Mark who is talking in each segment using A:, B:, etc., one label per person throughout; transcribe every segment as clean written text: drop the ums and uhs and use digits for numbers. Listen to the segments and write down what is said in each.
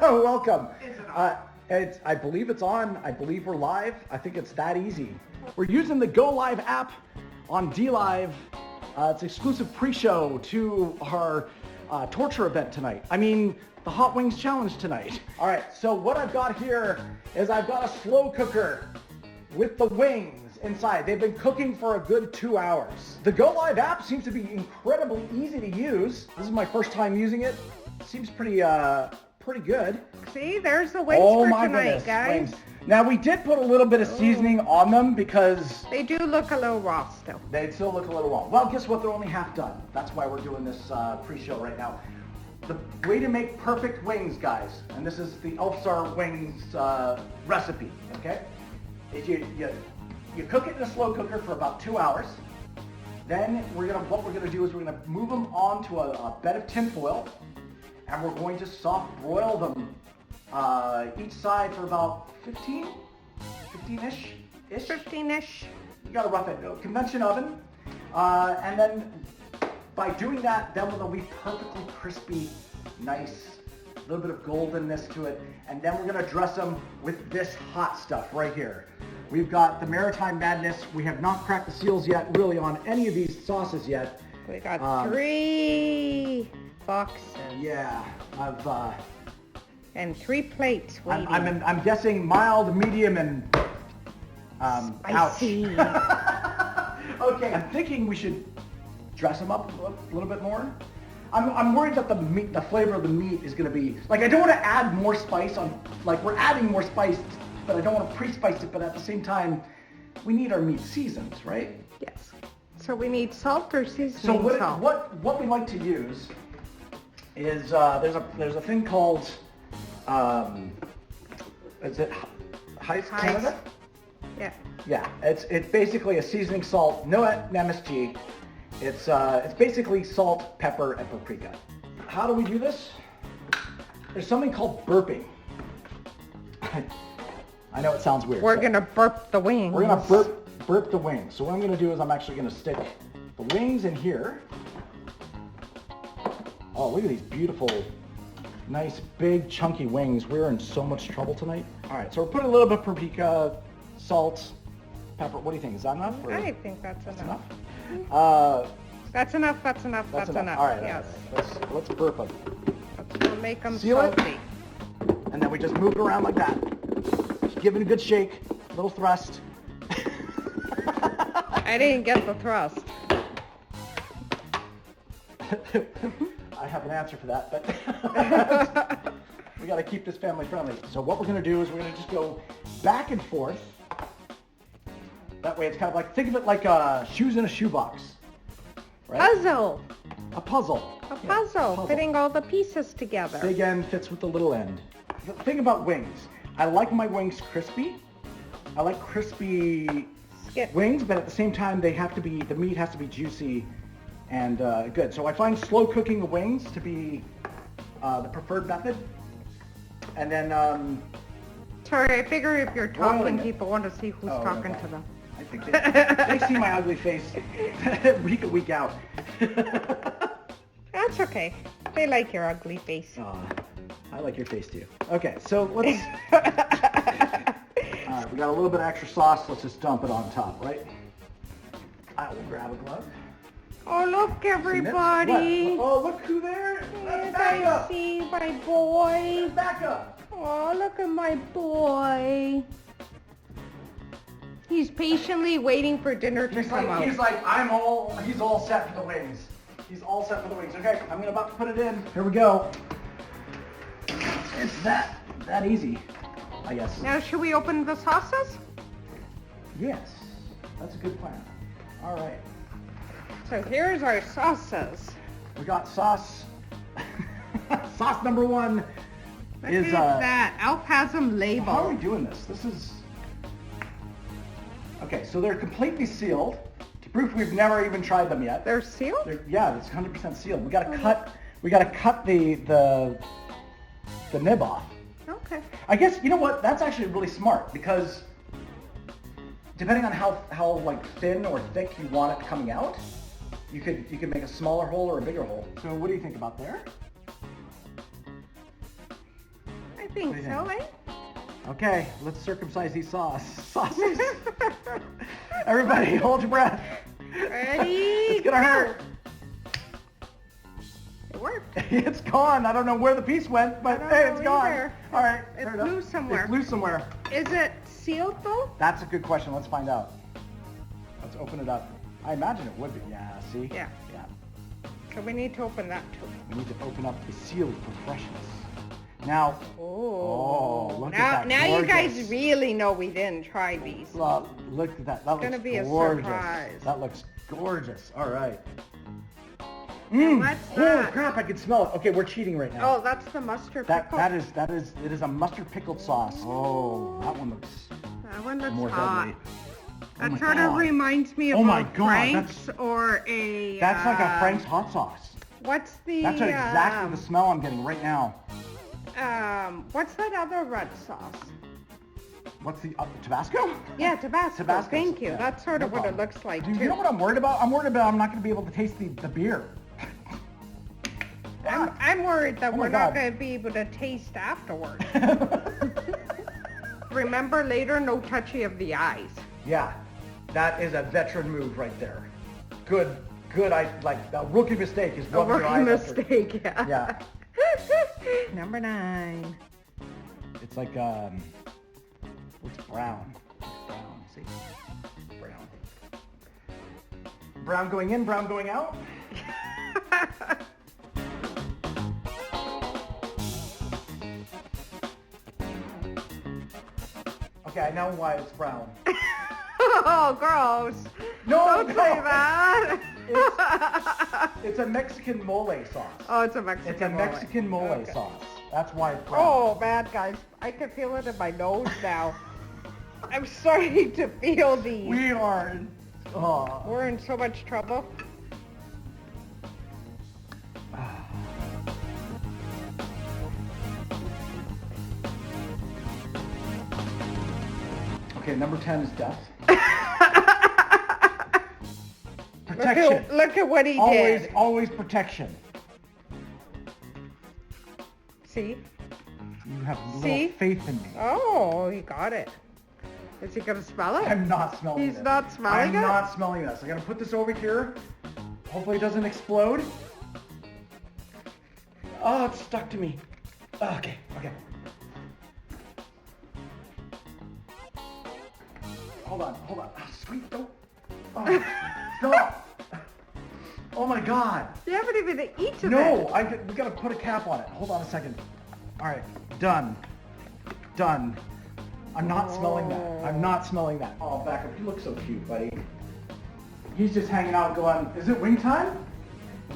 A: Welcome. I believe it's on. I believe we're live. I think it's that easy. We're using the Go Live app on DLive. It's exclusive pre-show to our torture event tonight. I mean, the Hot Wings Challenge tonight. All right, so what I've got here is I've got a slow cooker with the wings inside. They've been cooking for a good 2 hours. The Go Live app seems to be incredibly easy to use. This is my first time using it. Seems pretty good.
B: See, there's the wings for tonight, guys.
A: Wings. Now, we did put a little bit of seasoning on them because
B: they do look a little raw still.
A: They still look a little raw. Well, guess what? They're only half done. That's why we're doing this pre-show right now. The way to make perfect wings, guys, and this is the ELF SAR wings recipe, okay? Is you cook it in a slow cooker for about 2 hours. Then what we're gonna do is we're gonna move them onto a bed of tin foil, and we're going to soft broil them each side for about 15-ish.
B: 15-ish.
A: You gotta rough it. Convection oven. And then by doing that, then they'll be perfectly crispy, nice, a little bit of goldenness to it. And then we're gonna dress them with this hot stuff right here. We've got the Maritime Madness. We have not cracked the seals yet, really, on any of these sauces yet.
B: We got 3 boxes.
A: Yeah,
B: and 3 plates waiting.
A: I'm guessing mild, medium, and
B: spicy.
A: Ouch. Okay, I'm thinking we should dress them up a little bit more. I'm worried that the flavor of the meat is going to be like, I don't want to add more spice on. Like, we're adding more spice, but I don't want to pre-spice it. But at the same time, we need our meat seasoned, right?
B: Yes. So we need salt or seasoning
A: salt. What we like to use is there's a thing called is it Henig Canada?
B: Yeah.
A: Yeah, it's basically a seasoning salt, no MSG. It's basically salt, pepper, and paprika. How do we do this? There's something called burping. I know it sounds weird.
B: We're gonna burp the wings.
A: We're gonna burp the wings. So what I'm gonna do is I'm actually gonna stick the wings in here. Oh, look at these beautiful, nice, big, chunky wings. We're in so much trouble tonight. All right, so we're putting a little bit of paprika, salt, pepper. What do you think? Is that enough?
B: I think that's enough.
A: That's
B: enough. That's enough.
A: All right,
B: yes.
A: Let's burp them.
B: We'll make them
A: Seal
B: salty.
A: it, and then we just move it around like that. Just give it a good shake, a little thrust.
B: I didn't get the thrust.
A: I have an answer for that, but we got to keep this family friendly. So what we're going to do is we're going to just go back and forth. That way it's kind of like, think of it like shoes in a shoebox. Right?
B: Puzzle.
A: A puzzle.
B: A puzzle, fitting all the pieces together.
A: Big end fits with the little end. The thing about wings, I like my wings crispy. I like crispy wings, but at the same time, the meat has to be juicy and good. So I find slow cooking the wings to be the preferred method. And then...
B: Sorry, I figure if you're talking, people want to see who's talking to them.
A: I think they see my ugly face week in, week out.
B: That's okay. They like your ugly face.
A: I like your face too. Okay, so let's... we got a little bit of extra sauce. Let's just dump it on top, right? I will grab a glove.
B: Oh, look, everybody.
A: Oh, look who there.
B: Yes, I see my boy.
A: Back up.
B: Oh, look at my boy. He's patiently waiting for dinner to come out.
A: He's all set for the wings. He's all set for the wings. Okay, I'm about to put it in. Here we go. It's that easy, I guess.
B: Now, should we open the sauces?
A: Yes, that's a good plan. All right.
B: So here's our sauces.
A: We got sauce. Sauce number 1 is...
B: Look at that. ELF has them labeled.
A: How are we doing this? This is... Okay, so they're completely sealed. To prove we've never even tried them yet.
B: They're sealed?
A: Yeah, it's 100% sealed. We gotta cut the nib off.
B: Okay.
A: I guess, you know what? That's actually really smart because depending on how like thin or thick you want it coming out, you could make a smaller hole or a bigger hole. So what do you think about there?
B: think
A: do you
B: so,
A: think?
B: eh?
A: Okay, let's circumcise these sauces. Everybody, hold your breath.
B: Ready?
A: It's gonna hurt.
B: It worked.
A: It's gone. I don't know where the piece went, but
B: I don't
A: hey,
B: know
A: it's gone.
B: either.
A: All right.
B: It's
A: turn it up.
B: loose somewhere.
A: It's loose somewhere.
B: Is it sealed though?
A: That's a good question. Let's find out. Let's open it up. I imagine it would be. Yeah, see?
B: Yeah.
A: Yeah.
B: So we need to open that too.
A: We need to open up the seal for freshness. Now, look at that.
B: Now you guys
A: gorgeous.
B: really know we didn't try these.
A: Look at that. That
B: gonna
A: looks
B: be a
A: gorgeous.
B: surprise.
A: That looks gorgeous. All right.
B: what's
A: Holy
B: that?
A: crap, I can smell it. Okay, we're cheating right now.
B: Oh, that's the mustard
A: That
B: pickle.
A: it is a mustard pickled sauce. Oh, that one looks
B: That one looks
A: more
B: hot.
A: deadly.
B: That
A: my
B: sort of
A: God.
B: reminds me of
A: Oh my
B: a
A: God,
B: Frank's or a...
A: That's like a Frank's hot sauce.
B: What's the...
A: That's exactly the smell I'm getting right now.
B: What's that other red sauce?
A: What's the Tabasco?
B: Yeah, Tabasco.
A: Tabasco.
B: Thank you.
A: Yeah,
B: That's sort
A: no
B: of what it
A: problem.
B: looks like,
A: Do
B: too.
A: you know what I'm worried about? I'm worried about I'm not going to be able to taste the beer.
B: I'm worried that
A: Oh my
B: we're not
A: God.
B: going to be able to taste afterwards. Remember, later, no touchy of the eyes.
A: Yeah, that is a veteran move right there. Good. A rookie mistake is
B: A
A: rubbing your
B: rookie
A: eyes after.
B: mistake, yeah.
A: Yeah.
B: Number 9.
A: It's like, looks brown. Brown, see? Brown. Brown going in, brown going out. Okay, I know why it's brown.
B: Oh, gross.
A: No,
B: Don't
A: no.
B: say that.
A: It's a Mexican mole sauce.
B: Oh, it's a Mexican
A: It's a
B: mole.
A: Mexican mole
B: Okay.
A: sauce. That's why it's brown.
B: Oh, man, guys. I can feel it in my nose now. I'm starting to feel these.
A: We are. Oh.
B: We're in so much trouble.
A: Okay, number 10 is death. Protection.
B: Look at what he
A: Always,
B: did.
A: always protection.
B: See?
A: You have little
B: See?
A: faith in me.
B: Oh, he got it. Is he going to smell it?
A: I'm not smelling
B: He's
A: it.
B: not smelling it?
A: I'm not smelling this. I'm going to put this over here. Hopefully it doesn't explode. Oh, it's stuck to me. Okay. Hold on. Ah, sweet, don't. Oh, stop. Oh my God.
B: You haven't even eaten
A: No,
B: it.
A: we got to put a cap on it. Hold on a second. All right, done. I'm not smelling that. Oh, back up. You look so cute, buddy. He's just hanging out going, is it wing time?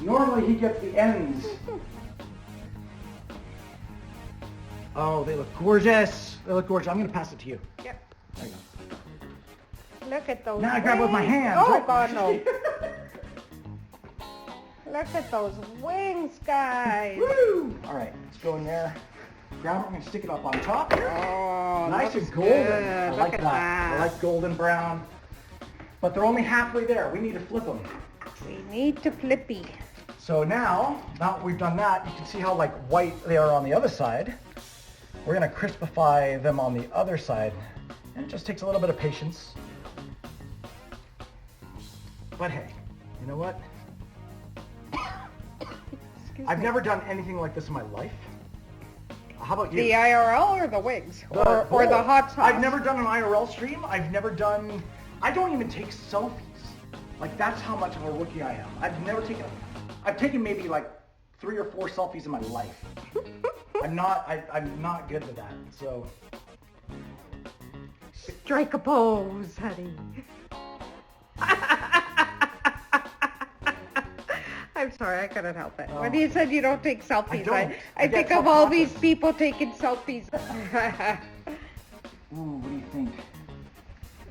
A: Normally he gets the ends. Oh, they look gorgeous. I'm going to pass it to you.
B: Yep.
A: There you go.
B: Look at those
A: Now I grab it with my
B: wings.
A: hands.
B: Oh,
A: right?
B: God, no. Look at those wings, guys.
A: Woo! All right, let's go in there. Grab it. I'm going to stick it up on top here.
B: Oh,
A: Nice
B: looks
A: and golden.
B: good.
A: I
B: Look
A: like
B: at
A: that. I like golden brown. But they're only halfway there. We need to flip them.
B: We need to flippy.
A: So now that we've done that, you can see how like white they are on the other side. We're going to crispify them on the other side. And it just takes a little bit of patience. But hey, you know what? I've never done anything like this in my life. How about you?
B: The IRL or the wings? Or the
A: both.
B: hot sauce?
A: I've never done an IRL stream. I don't even take selfies. Like that's how much of a rookie I am. I've taken maybe like 3 or 4 selfies in my life. I'm not good with that. So
B: Strike a pose, honey. I'm sorry, I couldn't help it. When you said you don't take selfies, I
A: get
B: think of all these
A: self-conscious.
B: people taking selfies.
A: Ooh, what do you think?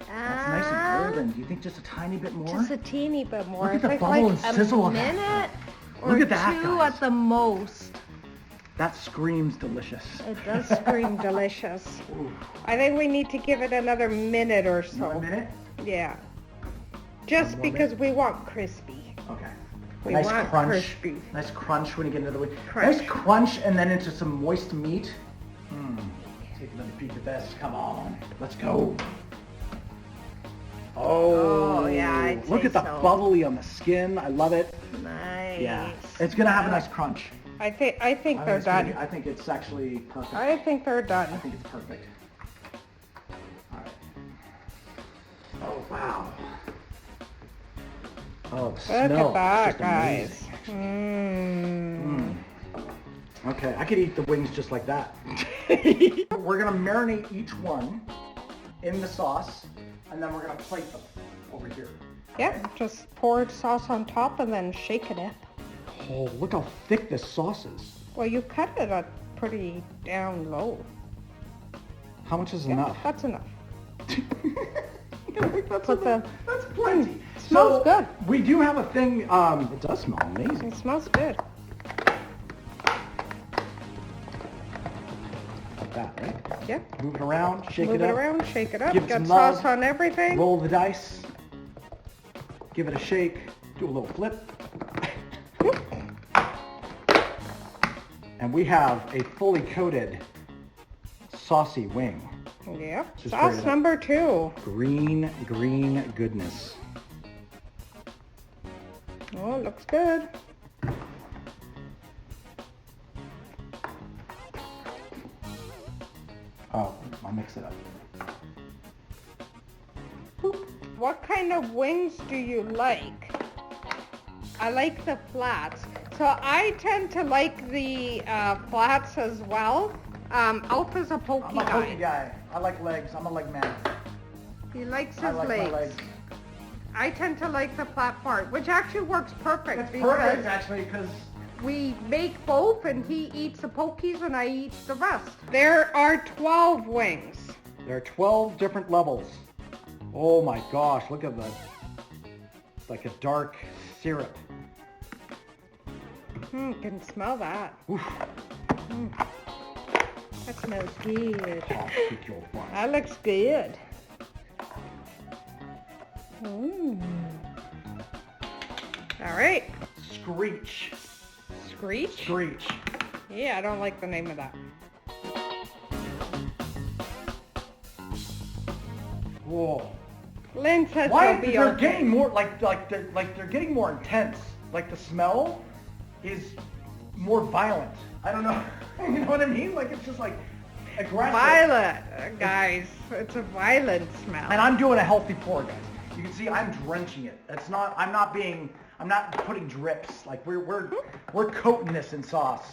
A: That's nice and golden. Do you think just a tiny bit more?
B: Just a teeny bit more.
A: Look at the
B: Like
A: bubble and sizzle
B: a
A: of that.
B: minute or
A: Look at that,
B: 2
A: guys.
B: at the most.
A: That screams delicious.
B: It does scream delicious.
A: Ooh.
B: I think we need to give it another minute or so.
A: 1 minute?
B: Yeah. Just
A: One more
B: because
A: minute?
B: we want crispy.
A: Okay.
B: We
A: Nice
B: want
A: crunch.
B: crispy.
A: Nice crunch when you get into the wing.
B: Crunch.
A: Nice crunch and then into some moist meat. Take another peek at this. Come on. Let's go. Oh,
B: yeah, I'd
A: look
B: say
A: at the
B: so.
A: bubbly on the skin. I love it.
B: Nice.
A: Yeah. It's going to have a nice crunch.
B: I think they're done.
A: I think it's actually perfect.
B: I think they're done.
A: I think it's perfect. All right. Oh, wow. Oh, the smell.
B: Look at that,
A: is just
B: guys.
A: amazing. Okay, I could eat the wings just like that. We're going to marinate each one in the sauce, and then we're going to plate them over here.
B: Yep, just pour sauce on top and then shake it up.
A: Oh, look how thick this sauce is.
B: Well, you cut it up pretty down low.
A: How much is
B: Yeah,
A: enough?
B: that's enough.
A: That's
B: Put the-
A: That's plenty.
B: Smells good.
A: We do have a thing. It does smell amazing.
B: It smells good.
A: Like that, right?
B: Yeah.
A: Move it around, shake
B: Move
A: it
B: it
A: up.
B: around, shake it up.
A: Give it
B: Get
A: some
B: sauce
A: love.
B: on everything.
A: Roll the dice. Give it a shake. Do a little flip. And we have a fully coated saucy wing.
B: Yep.
A: Just
B: Sauce
A: straight up.
B: number 2.
A: Green goodness.
B: Oh, it looks good.
A: Oh, I'll mix it up.
B: What kind of wings do you like? I like the flats. So I tend to like the flats as well. Alpha's a pokey
A: I'm a pokey
B: guy.
A: guy. I like legs. I'm a leg man.
B: He likes
A: I
B: his
A: like
B: legs.
A: my legs.
B: I tend to like the flat part, which actually works perfect
A: It's
B: because
A: perfect actually because
B: we make both and he eats the pokies and I eat the rest. There are 12 wings.
A: there are 12 different levels. Oh my gosh, look at the, it's like a dark syrup.
B: You can smell that.
A: Oof.
B: That smells good.
A: Oh, kick your butt.
B: That looks good. All right.
A: Screech.
B: Screech?
A: Screech.
B: Yeah, I don't like the name of that.
A: Whoa.
B: Lynn says
A: Why
B: it'll be
A: they're
B: okay.
A: getting more they're getting more intense. Like the smell is more violent. I don't know. You know what I mean? Like it's just like aggressive.
B: Violent, guys. It's a violent smell.
A: And I'm doing a healthy pour, guys. You can see I'm drenching it. It's not. I'm not putting drips. Like we're coating this in sauce.